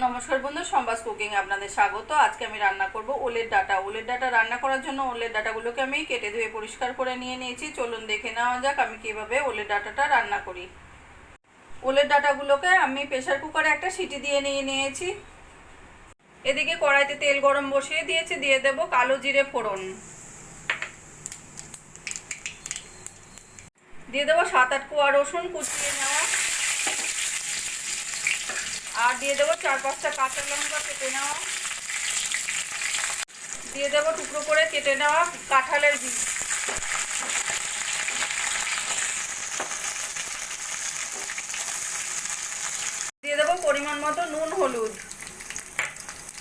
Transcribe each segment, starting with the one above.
নমস্কার বন্ধু, সম্বাস কুকিং আপনাদের স্বাগত। আজকে আমি রান্না করব ওলের ডাঁটা। ওলের ডাঁটা রান্না করার জন্য ওলের ডাঁটাগুলোকে আমি কেটে ধুয়ে পরিষ্কার করে নিয়ে নিয়েছি। চলুন দেখে নেওয়া যাক আমি কিভাবে ওলের ডাঁটাটা রান্না করি। ওলের ডাঁটাগুলোকে আমি প্রেসার কুকারে একটা সিটি দিয়ে নিয়ে নিয়েছি। এদিকে কড়াইতে তেল গরম বসিয়ে দিয়েছি, দিয়ে দেব কালো জিরে ফোড়ন, দিয়ে দেবো 7-8 কোয়া রসুন কুচিয়ে নেওয়া, আর দিয়ে দেবো 4-5টা কাঁচা লঙ্কা কেটে নেওয়া, দিয়ে দেবো টুকরো করে কেটে নেওয়া কাঁঠালের বীজ, দিয়ে দেবো পরিমাণ মতো নুন হলুদ,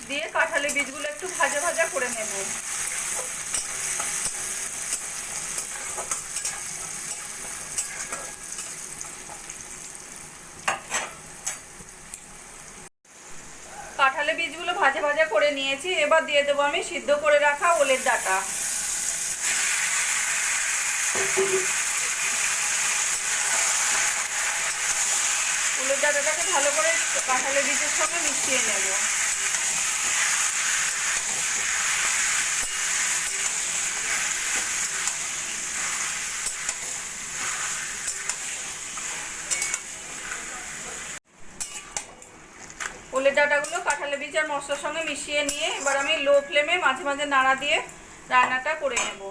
দিয়ে কাঁঠালের বীজগুলো একটু ভাজা ভাজা করে নেব। কাঁঠালের বীজগুলো ভাজা ভাজা করে নিয়েছি। এবার দিয়ে দেবো আমি সিদ্ধ করে রাখা ওলের ডাঁটা। ওলের ডাঁটাটাকে ভালো করে কাঁঠালের বীজের সঙ্গে মিশিয়ে নেব। ওলের ডাঁটাগুলো কাঁঠালের বীজ আর মশলার সঙ্গে মিশিয়ে নিয়ে এবার আমি লো ফ্লেমে মাঝে মাঝে নাড়া দিয়ে রান্নাটা করে নেব।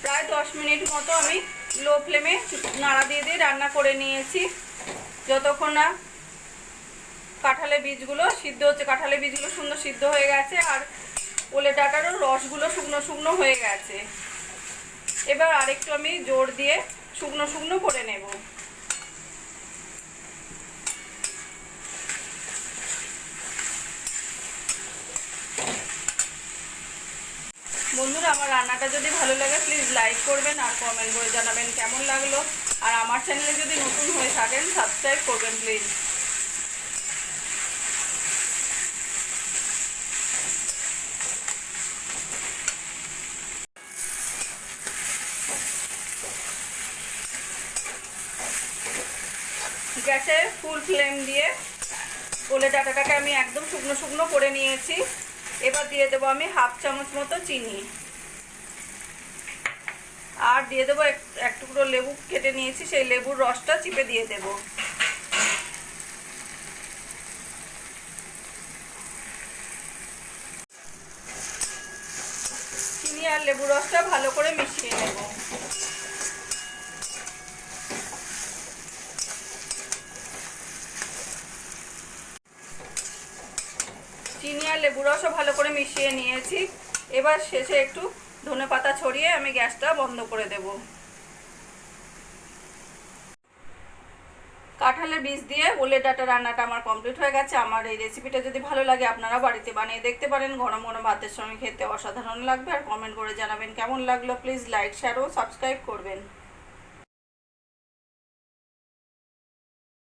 প্রায় 10 মিনিট মতো আমি লো ফ্লেমে নাড়া দিয়ে দিয়ে রান্না করে নিয়েছি, যতক্ষণ না কাঁঠালের বীজগুলো সিদ্ধ হচ্ছে। কাঁঠালের বীজগুলো সুন্দর সিদ্ধ হয়ে গেছে আর ওলের ডাঁটারও রসগুলো শুকনো শুকনো হয়ে গেছে। এবার আরেকটু আমি জোর দিয়ে শুকনো শুকনো করে নেব। বন্ধুরা, আমার রান্নাটা যদি ভালো লাগে প্লিজ লাইক করবেন আর কমেন্ট করে জানাবেন কেমন লাগলো। আর আমার চ্যানেলে যদি নতুন হয়ে থাকেন সাবস্ক্রাইব করবেন প্লিজ। গ্যাসে ফুল ফ্লেম দিয়ে ওলের ডাঁটাটাকে আমি একদম শুকনো শুকনো করে নিয়েছি। এবার দিয়ে দেবো আমি 1/2 চামচ মতো চিনি, আর দিয়ে দেবো এক টুকরো লেবু কেটে নিয়েছি, সেই লেবুর রসটা চিপে দিয়ে দেব। চিনি আর লেবুর রসটা ভালো করে মিশিয়ে নেব। চিনি আর লেবু রসও ভালো করে মিশিয়ে নিয়েছি। এবার শেষে একটু ধনেপাতা ছড়িয়ে আমি গ্যাসটা বন্ধ করে দেব। কাঁঠালের বীজ দিয়ে ওলের ডাঁটা রান্নাটা আমার কমপ্লিট হয়ে গেছে। আমার এই রেসিপিটা যদি ভালো লাগে আপনারা বাড়িতে বানিয়ে দেখতে পারেন। গরম গরম ভাতের সঙ্গে খেতে অসাধারণ লাগবে। আর কমেন্ট করে জানাবেন কেমন লাগলো। প্লিজ লাইক, শেয়ার ও সাবস্ক্রাইব করবেন।